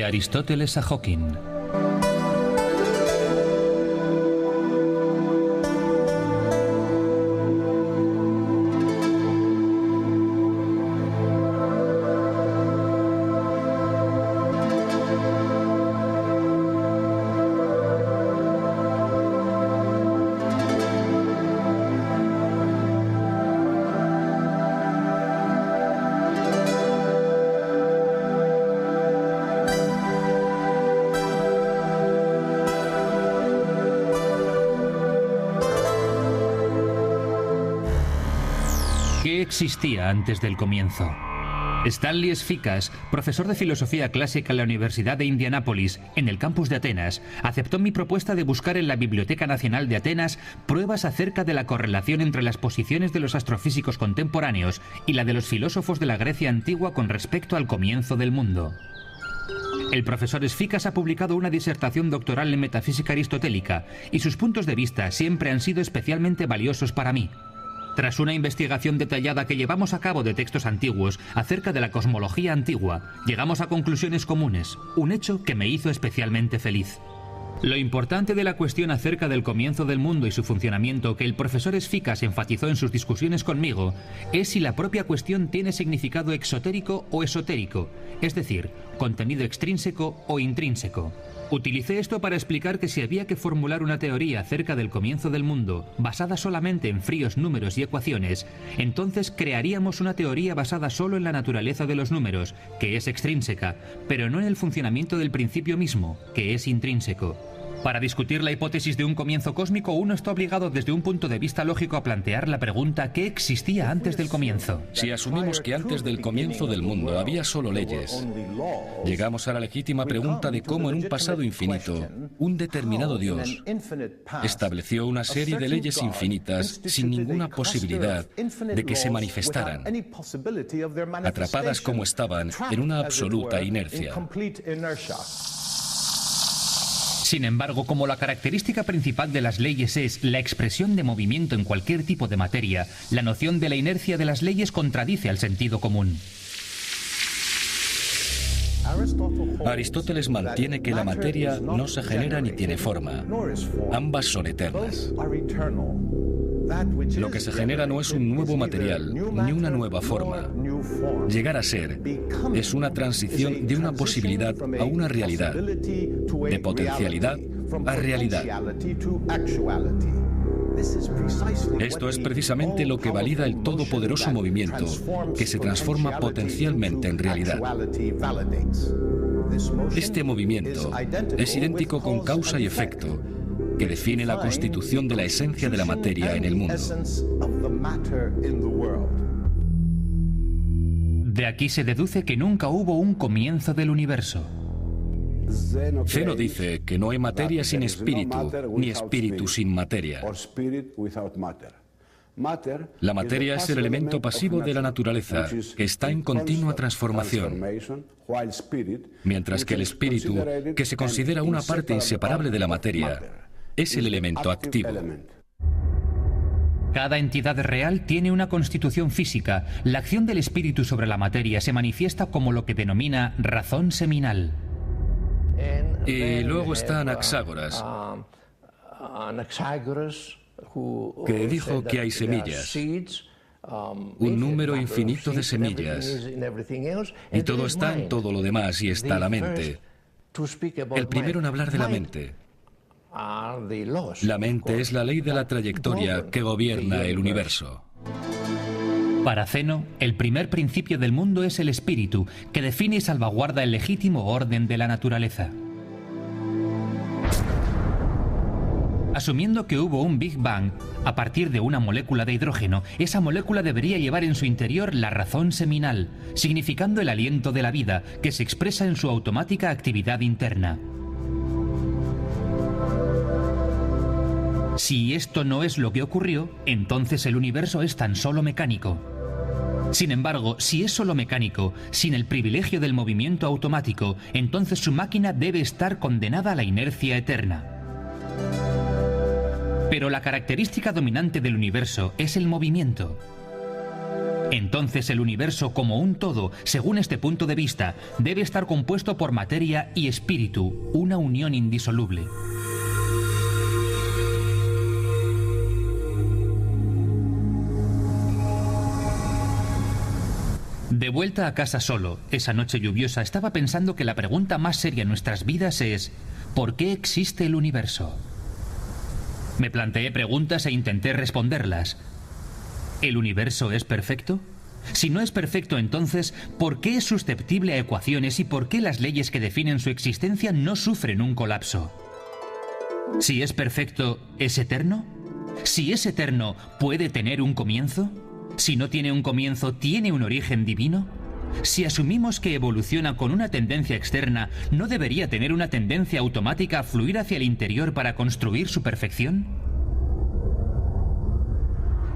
De Aristóteles a Hawking. ¿Qué existía antes del comienzo? Stanley Sfikas, profesor de filosofía clásica en la Universidad de Indianápolis, en el campus de Atenas, aceptó mi propuesta de buscar en la Biblioteca Nacional de Atenas pruebas acerca de la correlación entre las posiciones de los astrofísicos contemporáneos y la de los filósofos de la Grecia antigua con respecto al comienzo del mundo. El profesor Sfikas ha publicado una disertación doctoral en metafísica aristotélica y sus puntos de vista siempre han sido especialmente valiosos para mí. Tras una investigación detallada que llevamos a cabo de textos antiguos acerca de la cosmología antigua, llegamos a conclusiones comunes, un hecho que me hizo especialmente feliz. Lo importante de la cuestión acerca del comienzo del mundo y su funcionamiento que el profesor Sfikas enfatizó en sus discusiones conmigo es si la propia cuestión tiene significado exotérico o esotérico, es decir, contenido extrínseco o intrínseco. Utilicé esto para explicar que si había que formular una teoría acerca del comienzo del mundo basada solamente en fríos números y ecuaciones, entonces crearíamos una teoría basada solo en la naturaleza de los números, que es extrínseca, pero no en el funcionamiento del principio mismo, que es intrínseco. Para discutir la hipótesis de un comienzo cósmico, uno está obligado desde un punto de vista lógico a plantear la pregunta ¿qué existía antes del comienzo? Si asumimos que antes del comienzo del mundo había solo leyes, llegamos a la legítima pregunta de cómo en un pasado infinito, un determinado Dios estableció una serie de leyes infinitas sin ninguna posibilidad de que se manifestaran, atrapadas como estaban en una absoluta inercia. Sin embargo, como la característica principal de las leyes es la expresión de movimiento en cualquier tipo de materia, la noción de la inercia de las leyes contradice al sentido común. Aristóteles mantiene que la materia no se genera ni tiene forma. Ambas son eternas. Lo que se genera no es un nuevo material, ni una nueva forma. Llegar a ser es una transición de una posibilidad a una realidad, de potencialidad a realidad. Esto es precisamente lo que valida el todopoderoso movimiento, que se transforma potencialmente en realidad. Este movimiento es idéntico con causa y efecto, que define la constitución de la esencia de la materia en el mundo. De aquí se deduce que nunca hubo un comienzo del universo. Zeno dice que no hay materia sin espíritu, ni espíritu sin materia. La materia es el elemento pasivo de la naturaleza, que está en continua transformación, mientras que el espíritu, que se considera una parte inseparable de la materia, es el elemento activo. Cada entidad real tiene una constitución física. La acción del espíritu sobre la materia se manifiesta como lo que denomina razón seminal. Y luego está Anaxágoras, que dijo que hay semillas, un número infinito de semillas, y todo está en todo lo demás y está la mente. El primero en hablar de la mente. La mente es la ley de la trayectoria que gobierna el universo. Para Zeno, el primer principio del mundo es el espíritu, que define y salvaguarda el legítimo orden de la naturaleza. Asumiendo que hubo un Big Bang, a partir de una molécula de hidrógeno, esa molécula debería llevar en su interior la razón seminal, significando el aliento de la vida, que se expresa en su automática actividad interna. Si esto no es lo que ocurrió, entonces el universo es tan solo mecánico. Sin embargo, si es solo mecánico, sin el privilegio del movimiento automático, entonces su máquina debe estar condenada a la inercia eterna. Pero la característica dominante del universo es el movimiento. Entonces el universo como un todo, según este punto de vista, debe estar compuesto por materia y espíritu, una unión indisoluble. De vuelta a casa solo, esa noche lluviosa, estaba pensando que la pregunta más seria en nuestras vidas es: ¿por qué existe el universo? Me planteé preguntas e intenté responderlas. ¿El universo es perfecto? Si no es perfecto, entonces, ¿por qué es susceptible a ecuaciones y por qué las leyes que definen su existencia no sufren un colapso? Si es perfecto, ¿es eterno? Si es eterno, ¿puede tener un comienzo? Si no tiene un comienzo, ¿tiene un origen divino? Si asumimos que evoluciona con una tendencia externa, ¿no debería tener una tendencia automática a fluir hacia el interior para construir su perfección?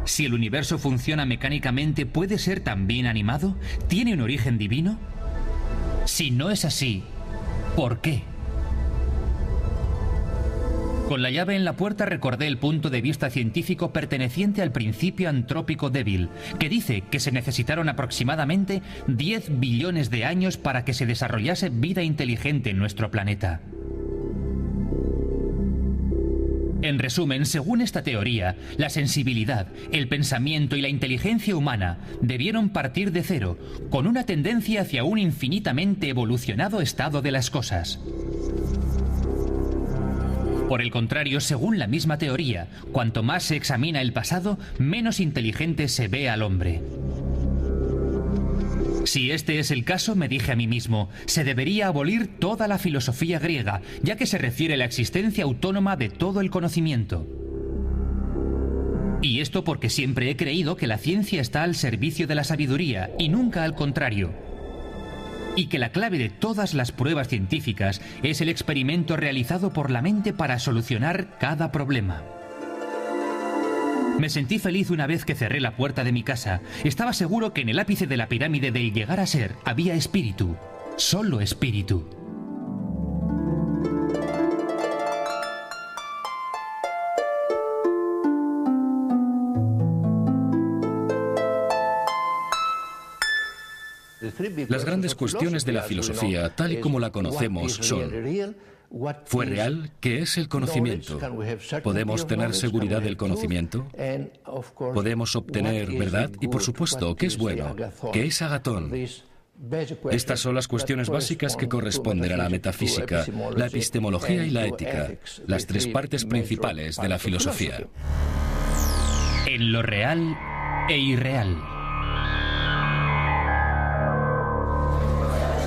Si el universo funciona mecánicamente, ¿puede ser también animado? ¿Tiene un origen divino? Si no es así, ¿por qué? Con la llave en la puerta recordé el punto de vista científico perteneciente al principio antrópico débil, que dice que se necesitaron aproximadamente 10 billones de años para que se desarrollase vida inteligente en nuestro planeta. En resumen, según esta teoría, la sensibilidad, el pensamiento y la inteligencia humana debieron partir de cero, con una tendencia hacia un infinitamente evolucionado estado de las cosas. Por el contrario, según la misma teoría, cuanto más se examina el pasado, menos inteligente se ve al hombre. Si este es el caso, me dije a mí mismo, se debería abolir toda la filosofía griega, ya que se refiere a la existencia autónoma de todo el conocimiento. Y esto porque siempre he creído que la ciencia está al servicio de la sabiduría y nunca al contrario. Y que la clave de todas las pruebas científicas es el experimento realizado por la mente para solucionar cada problema. Me sentí feliz una vez que cerré la puerta de mi casa. Estaba seguro que en el ápice de la pirámide del llegar a ser había espíritu, solo espíritu. Las grandes cuestiones de la filosofía, tal y como la conocemos, son: ¿fue real? ¿Qué es el conocimiento? ¿Podemos tener seguridad del conocimiento? ¿Podemos obtener verdad? Y por supuesto, ¿qué es bueno? ¿Qué es Agatón? Estas son las cuestiones básicas que corresponden a la metafísica, la epistemología y la ética, las tres partes principales de la filosofía. En lo real e irreal.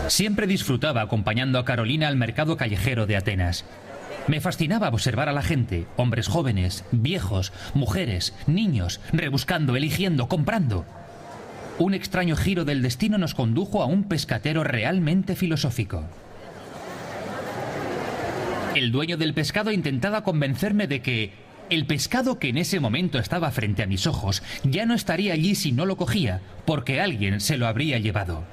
Siempre disfrutaba acompañando a Carolina al mercado callejero de Atenas. Me fascinaba observar a la gente, hombres jóvenes, viejos, mujeres, niños, rebuscando, eligiendo, comprando. Un extraño giro del destino nos condujo a un pescatero realmente filosófico. El dueño del pescado intentaba convencerme de que el pescado que en ese momento estaba frente a mis ojos ya no estaría allí si no lo cogía, porque alguien se lo habría llevado.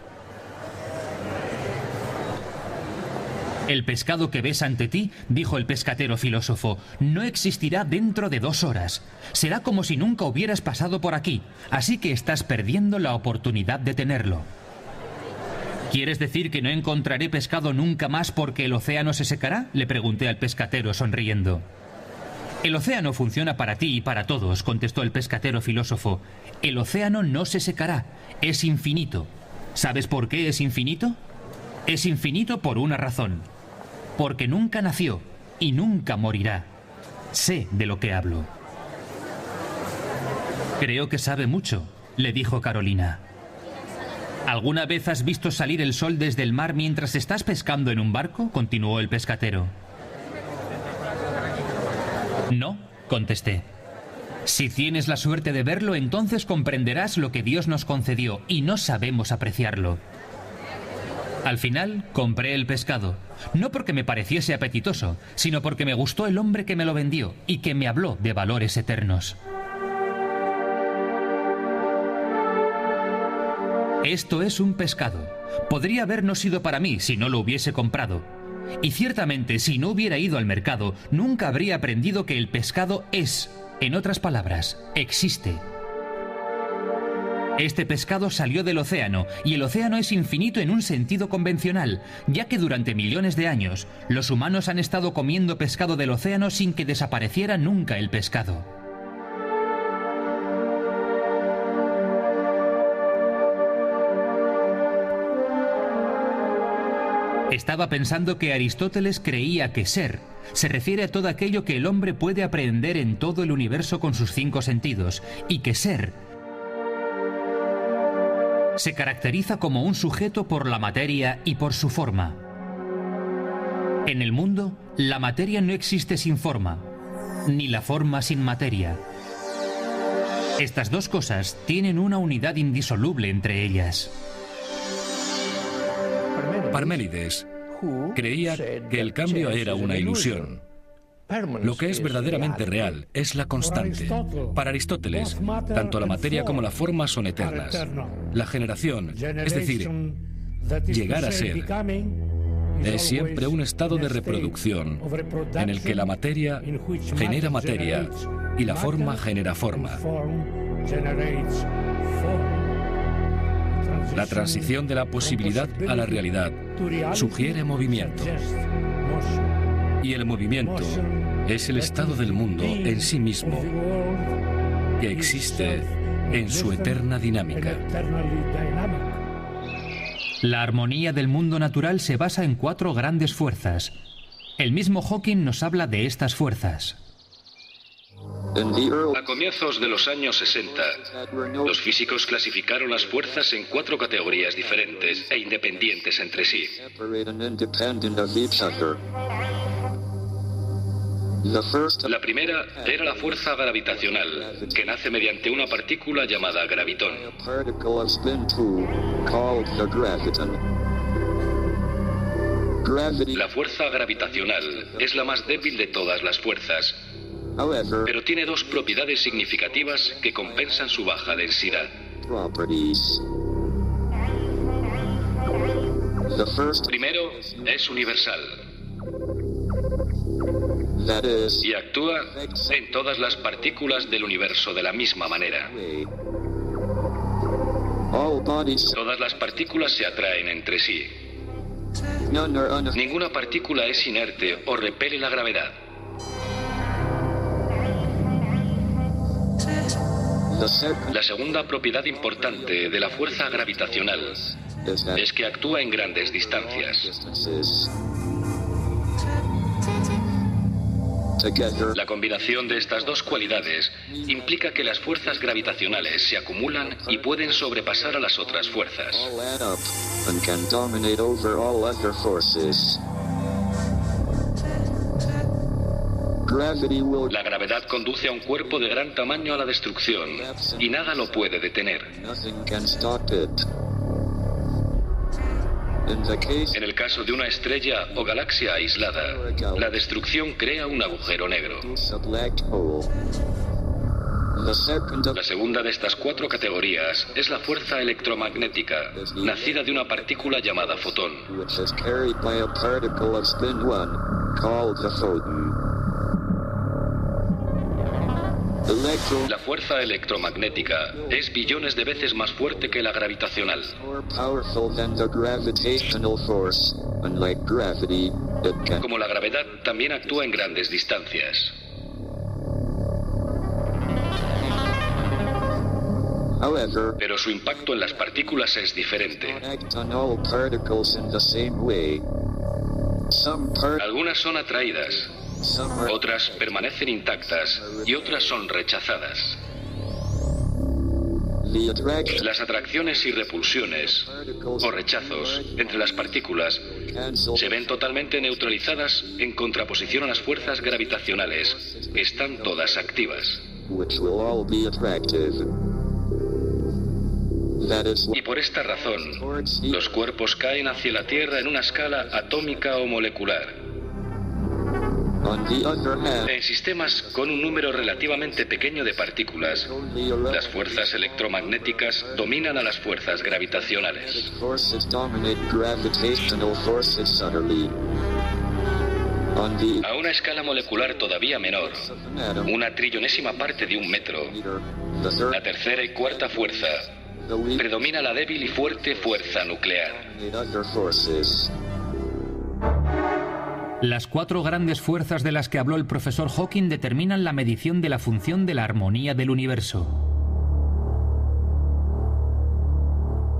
El pescado que ves ante ti, dijo el pescatero filósofo, no existirá dentro de 2 horas. Será como si nunca hubieras pasado por aquí, así que estás perdiendo la oportunidad de tenerlo. ¿Quieres decir que no encontraré pescado nunca más porque el océano se secará?, le pregunté al pescatero sonriendo. El océano funciona para ti y para todos, contestó el pescatero filósofo. El océano no se secará, es infinito. ¿Sabes por qué es infinito? Es infinito por una razón. Porque nunca nació y nunca morirá. Sé de lo que hablo. Creo que sabe mucho, le dijo Carolina. ¿Alguna vez has visto salir el sol desde el mar mientras estás pescando en un barco?, continuó el pescatero. No, contesté. Si tienes la suerte de verlo, entonces comprenderás lo que Dios nos concedió y no sabemos apreciarlo. Al final, compré el pescado, no porque me pareciese apetitoso, sino porque me gustó el hombre que me lo vendió y que me habló de valores eternos. Esto es un pescado. Podría haber no sido para mí si no lo hubiese comprado. Y ciertamente, si no hubiera ido al mercado, nunca habría aprendido que el pescado es, en otras palabras, existe. Este pescado salió del océano, y el océano es infinito en un sentido convencional, ya que durante millones de años los humanos han estado comiendo pescado del océano sin que desapareciera nunca el pescado. Estaba pensando que Aristóteles creía que ser se refiere a todo aquello que el hombre puede aprehender en todo el universo con sus 5 sentidos, y que ser se caracteriza como un sujeto por la materia y por su forma. En el mundo, la materia no existe sin forma, ni la forma sin materia. Estas dos cosas tienen una unidad indisoluble entre ellas. Parménides creía que el cambio era una ilusión. Lo que es verdaderamente real es la constante. Para Aristóteles, tanto la materia como la forma son eternas. La generación, es decir, llegar a ser, es siempre un estado de reproducción en el que la materia genera materia y la forma genera forma. La transición de la posibilidad a la realidad sugiere movimiento. Y el movimiento es el estado del mundo en sí mismo, que existe en su eterna dinámica. La armonía del mundo natural se basa en 4 grandes fuerzas. El mismo Hawking nos habla de estas fuerzas. A comienzos de los años 60, los físicos clasificaron las fuerzas en 4 categorías diferentes e independientes entre sí. La primera era la fuerza gravitacional, que nace mediante una partícula llamada gravitón. La fuerza gravitacional es la más débil de todas las fuerzas, pero tiene 2 propiedades significativas que compensan su baja densidad. Primero, es universal y actúa en todas las partículas del universo de la misma manera. Todas las partículas se atraen entre sí. Ninguna partícula es inerte o repele la gravedad. La segunda propiedad importante de la fuerza gravitacional es que actúa en grandes distancias. La combinación de estas 2 cualidades implica que las fuerzas gravitacionales se acumulan y pueden sobrepasar a las otras fuerzas. La gravedad conduce a un cuerpo de gran tamaño a la destrucción y nada lo puede detener. En el caso de una estrella o galaxia aislada, la destrucción crea un agujero negro. La segunda de estas 4 categorías es la fuerza electromagnética, nacida de una partícula llamada fotón. La fuerza electromagnética es billones de veces más fuerte que la gravitacional. Como la gravedad, también actúa en grandes distancias. Pero su impacto en las partículas es diferente. Algunas son atraídas, otras permanecen intactas y otras son rechazadas. Las atracciones y repulsiones o rechazos entre las partículas se ven totalmente neutralizadas en contraposición a las fuerzas gravitacionales. Están todas activas. Y por esta razón, los cuerpos caen hacia la Tierra en una escala atómica o molecular. En sistemas con un número relativamente pequeño de partículas, las fuerzas electromagnéticas dominan a las fuerzas gravitacionales. A una escala molecular todavía menor, una trillonésima parte de un metro, la tercera y cuarta fuerza predomina la débil y fuerte fuerza nuclear. Las 4 grandes fuerzas de las que habló el profesor Hawking determinan la medición de la función de la armonía del universo.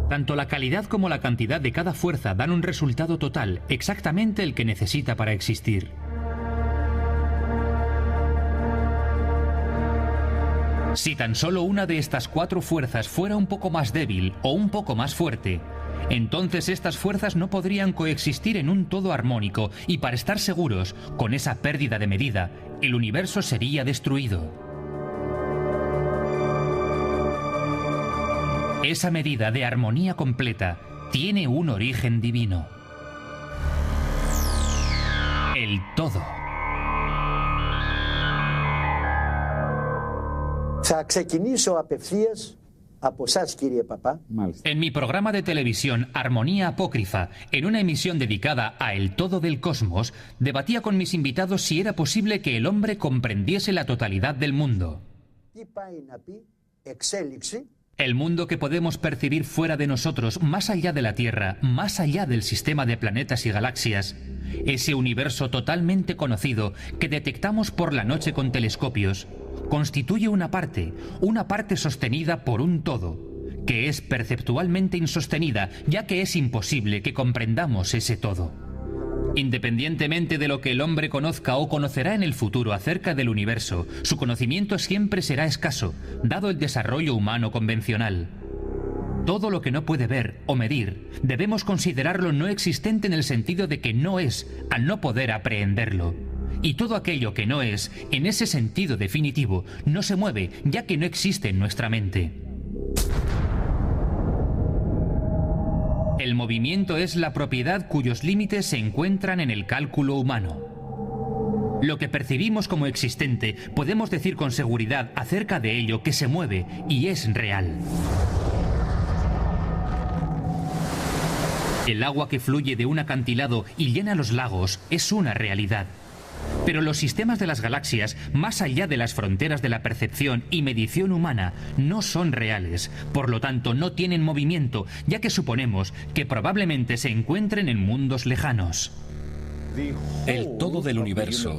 Tanto la calidad como la cantidad de cada fuerza dan un resultado total, exactamente el que necesita para existir. Si tan solo una de estas 4 fuerzas fuera un poco más débil o un poco más fuerte, entonces estas fuerzas no podrían coexistir en un todo armónico y, para estar seguros, con esa pérdida de medida, el universo sería destruido. Esa medida de armonía completa tiene un origen divino. El todo. En mi programa de televisión Armonía Apócrifa, en una emisión dedicada a El todo del cosmos, debatía con mis invitados si era posible que el hombre comprendiese la totalidad del mundo. El mundo que podemos percibir fuera de nosotros, más allá de la Tierra, más allá del sistema de planetas y galaxias, ese universo totalmente conocido que detectamos por la noche con telescopios, constituye una parte sostenida por un todo, que es perceptualmente insostenida, ya que es imposible que comprendamos ese todo. Independientemente de lo que el hombre conozca o conocerá en el futuro acerca del universo, su conocimiento siempre será escaso, dado el desarrollo humano convencional. Todo lo que no puede ver o medir, debemos considerarlo no existente en el sentido de que no es, al no poder aprehenderlo. Y todo aquello que no es, en ese sentido definitivo, no se mueve, ya que no existe en nuestra mente. El movimiento es la propiedad cuyos límites se encuentran en el cálculo humano. Lo que percibimos como existente, podemos decir con seguridad acerca de ello que se mueve y es real. El agua que fluye de un acantilado y llena los lagos es una realidad. Pero los sistemas de las galaxias, más allá de las fronteras de la percepción y medición humana, no son reales. Por lo tanto, no tienen movimiento, ya que suponemos que probablemente se encuentren en mundos lejanos. El todo del universo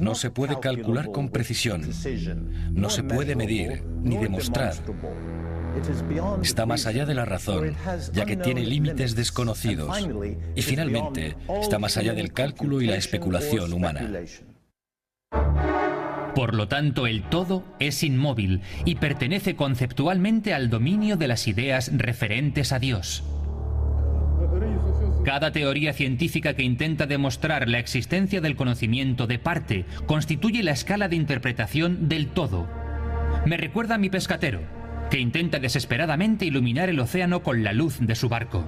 no se puede calcular con precisión, no se puede medir ni demostrar. Está más allá de la razón, ya que tiene límites desconocidos. Y finalmente, está más allá del cálculo y la especulación humana. Por lo tanto, el todo es inmóvil y pertenece conceptualmente al dominio de las ideas referentes a Dios. Cada teoría científica que intenta demostrar la existencia del conocimiento de parte constituye la escala de interpretación del todo. Me recuerda a mi pescatero, que intenta desesperadamente iluminar el océano con la luz de su barco.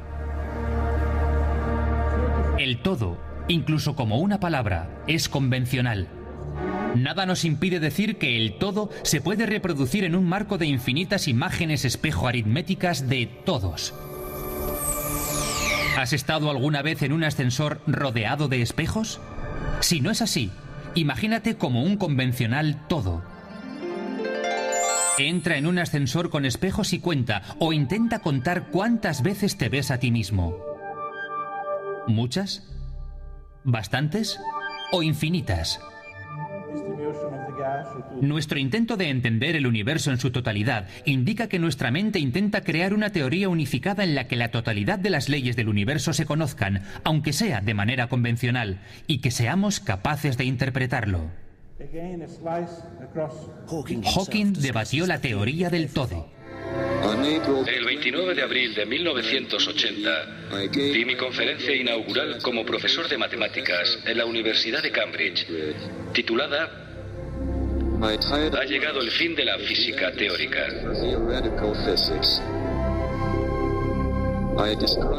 El todo, incluso como una palabra, es convencional. Nada nos impide decir que el todo se puede reproducir en un marco de infinitas imágenes espejo aritméticas de todos. ¿Has estado alguna vez en un ascensor rodeado de espejos? Si no es así, imagínate como un convencional todo. Entra en un ascensor con espejos y cuenta, o intenta contar cuántas veces te ves a ti mismo. ¿Muchas? ¿Bastantes? ¿O infinitas? Nuestro intento de entender el universo en su totalidad indica que nuestra mente intenta crear una teoría unificada en la que la totalidad de las leyes del universo se conozcan, aunque sea de manera convencional, y que seamos capaces de interpretarlo. Hawking debatió la teoría del todo. El 29 de abril de 1980 di mi conferencia inaugural como profesor de matemáticas en la Universidad de Cambridge, titulada "Ha llegado el fin de la física teórica".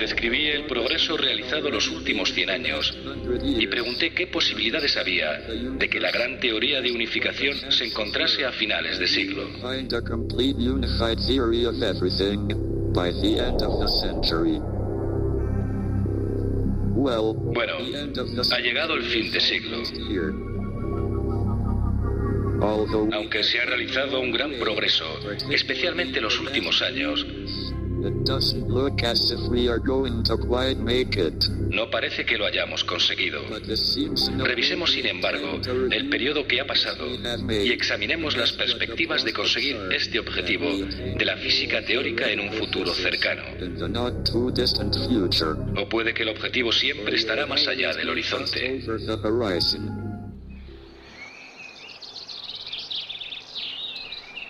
Describí el progreso realizado los últimos 100 años y pregunté qué posibilidades había de que la gran teoría de unificación se encontrase a finales de siglo. Bueno, ha llegado el fin de siglo. Aunque se ha realizado un gran progreso, especialmente en los últimos años, no parece que lo hayamos conseguido. Revisemos, sin embargo, el periodo que ha pasado y examinemos las perspectivas de conseguir este objetivo de la física teórica en un futuro cercano. O puede que el objetivo siempre estará más allá del horizonte.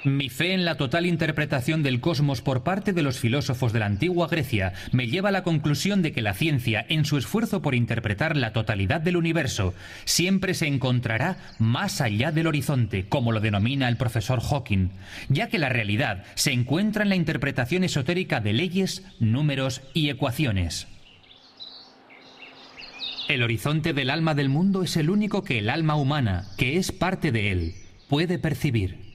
Mi fe en la total interpretación del cosmos por parte de los filósofos de la antigua Grecia me lleva a la conclusión de que la ciencia, en su esfuerzo por interpretar la totalidad del universo, siempre se encontrará más allá del horizonte, como lo denomina el profesor Hawking, ya que la realidad se encuentra en la interpretación esotérica de leyes, números y ecuaciones. El horizonte del alma del mundo es el único que el alma humana, que es parte de él, puede percibir.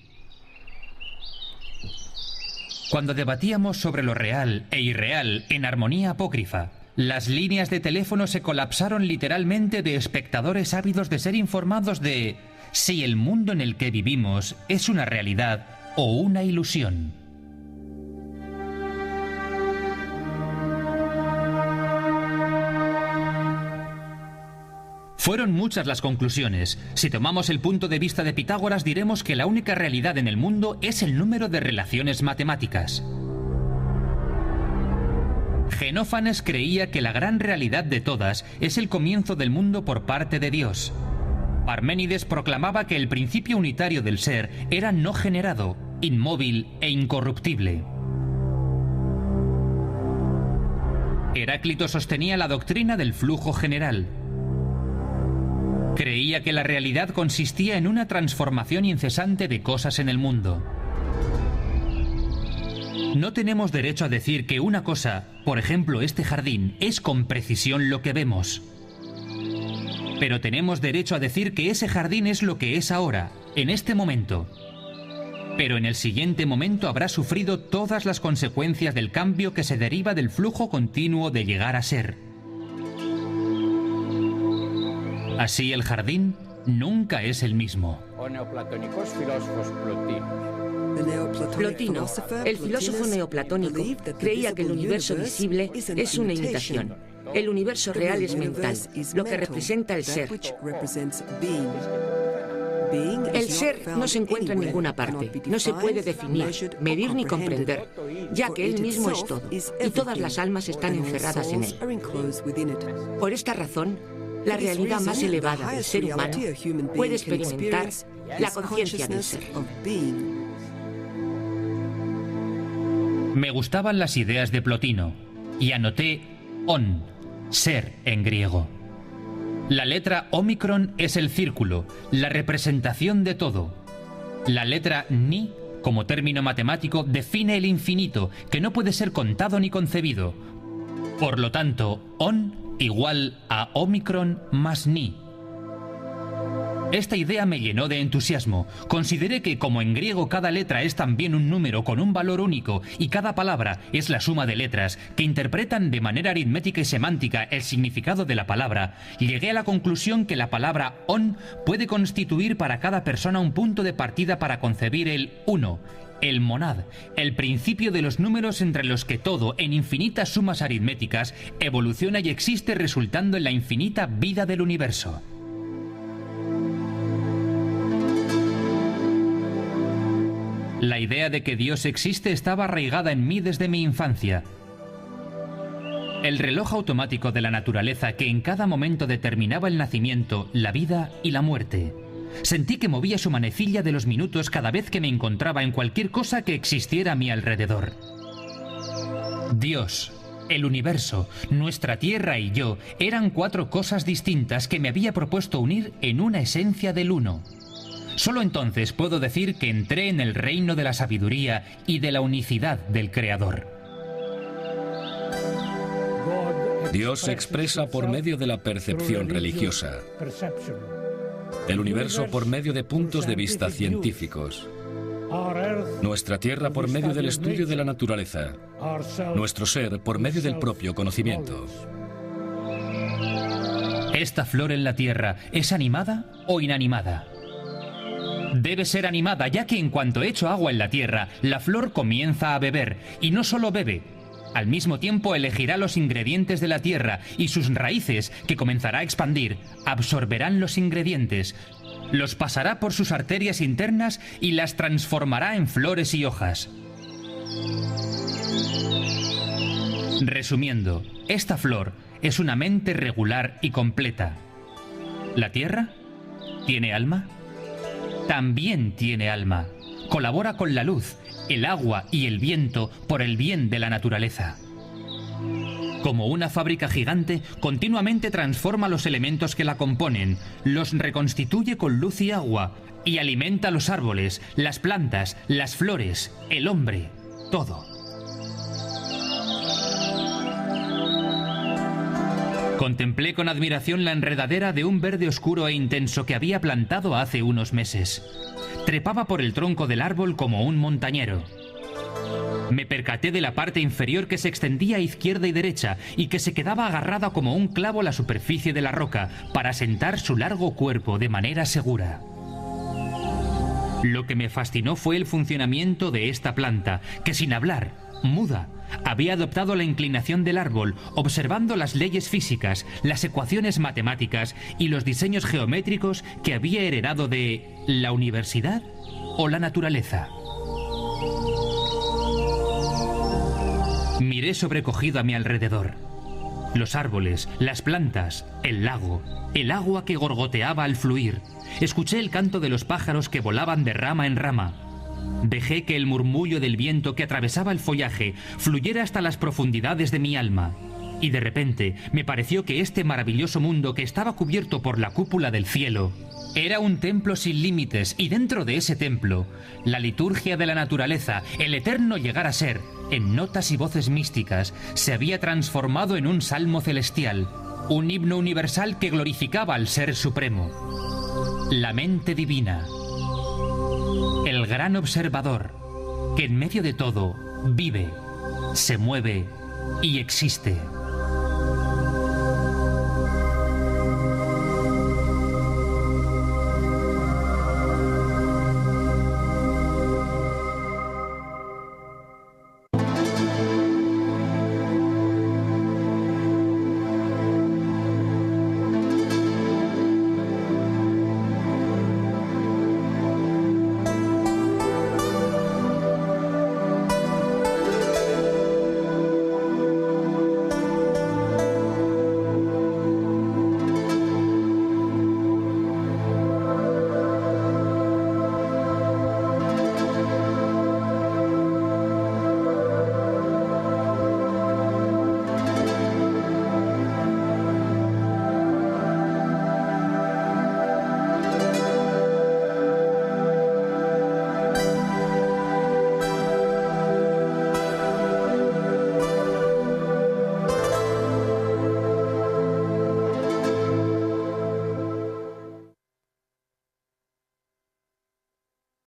Cuando debatíamos sobre lo real e irreal en Armonía Apócrifa, las líneas de teléfono se colapsaron literalmente de espectadores ávidos de ser informados de si el mundo en el que vivimos es una realidad o una ilusión. Fueron muchas las conclusiones. Si tomamos el punto de vista de Pitágoras, diremos que la única realidad en el mundo es el número de relaciones matemáticas. Genófanes creía que la gran realidad de todas es el comienzo del mundo por parte de Dios. Parménides proclamaba que el principio unitario del ser era no generado, inmóvil e incorruptible. Heráclito sostenía la doctrina del flujo general. Creía que la realidad consistía en una transformación incesante de cosas en el mundo. No tenemos derecho a decir que una cosa, por ejemplo este jardín, es con precisión lo que vemos. Pero tenemos derecho a decir que ese jardín es lo que es ahora, en este momento. Pero en el siguiente momento habrá sufrido todas las consecuencias del cambio que se deriva del flujo continuo de llegar a ser. Así el jardín nunca es el mismo. Plotino, el filósofo neoplatónico, creía que el universo visible es una imitación. El universo real es mental, lo que representa el ser. El ser no se encuentra en ninguna parte, no se puede definir, medir ni comprender, ya que él mismo es todo, y todas las almas están encerradas en él. Por esta razón, la realidad más elevada del ser humano puede experimentar la conciencia del ser. Me gustaban las ideas de Plotino y anoté on, ser en griego. La letra ómicron es el círculo, la representación de todo. La letra ni, como término matemático, define el infinito, que no puede ser contado ni concebido. Por lo tanto, on igual a ómicron más ni. Esta idea me llenó de entusiasmo. Consideré que, como en griego cada letra es también un número con un valor único y cada palabra es la suma de letras que interpretan de manera aritmética y semántica el significado de la palabra, llegué a la conclusión que la palabra on puede constituir para cada persona un punto de partida para concebir el uno, el monad, el principio de los números entre los que todo, en infinitas sumas aritméticas, evoluciona y existe resultando en la infinita vida del universo. La idea de que Dios existe estaba arraigada en mí desde mi infancia. El reloj automático de la naturaleza que en cada momento determinaba el nacimiento, la vida y la muerte. Sentí que movía su manecilla de los minutos cada vez que me encontraba en cualquier cosa que existiera a mi alrededor. Dios, el universo, nuestra tierra y yo eran cuatro cosas distintas que me había propuesto unir en una esencia del uno. Solo entonces puedo decir que entré en el reino de la sabiduría y de la unicidad del Creador. Dios se expresa por medio de la percepción religiosa. El universo por medio de puntos de vista científicos. Nuestra tierra por medio del estudio de la naturaleza. Nuestro ser por medio del propio conocimiento. ¿Esta flor en la tierra es animada o inanimada? Debe ser animada, ya que en cuanto echo agua en la tierra, la flor comienza a beber, y no solo bebe. Al mismo tiempo elegirá los ingredientes de la tierra y sus raíces, que comenzará a expandir, absorberán los ingredientes, los pasará por sus arterias internas y las transformará en flores y hojas. Resumiendo, esta flor es una mente regular y completa. ¿La tierra tiene alma? También tiene alma. Colabora con la luz, el agua y el viento por el bien de la naturaleza. Como una fábrica gigante, continuamente transforma los elementos que la componen, los reconstituye con luz y agua, y alimenta los árboles, las plantas, las flores, el hombre, todo. Contemplé con admiración la enredadera de un verde oscuro e intenso que había plantado hace unos meses. Trepaba por el tronco del árbol como un montañero. Me percaté de la parte inferior que se extendía a izquierda y derecha y que se quedaba agarrada como un clavo a la superficie de la roca para asentar su largo cuerpo de manera segura. Lo que me fascinó fue el funcionamiento de esta planta, que sin hablar, muda, había adoptado la inclinación del árbol, observando las leyes físicas, las ecuaciones matemáticas y los diseños geométricos que había heredado de la universidad o la naturaleza. Miré sobrecogido a mi alrededor. Los árboles, las plantas, el lago, el agua que gorgoteaba al fluir. Escuché el canto de los pájaros que volaban de rama en rama. Dejé que el murmullo del viento que atravesaba el follaje fluyera hasta las profundidades de mi alma. Y de repente me pareció que este maravilloso mundo que estaba cubierto por la cúpula del cielo era un templo sin límites, y dentro de ese templo, la liturgia de la naturaleza, el eterno llegar a ser, en notas y voces místicas, se había transformado en un salmo celestial, un himno universal que glorificaba al Ser Supremo. La mente divina, el gran observador, que en medio de todo vive, se mueve y existe.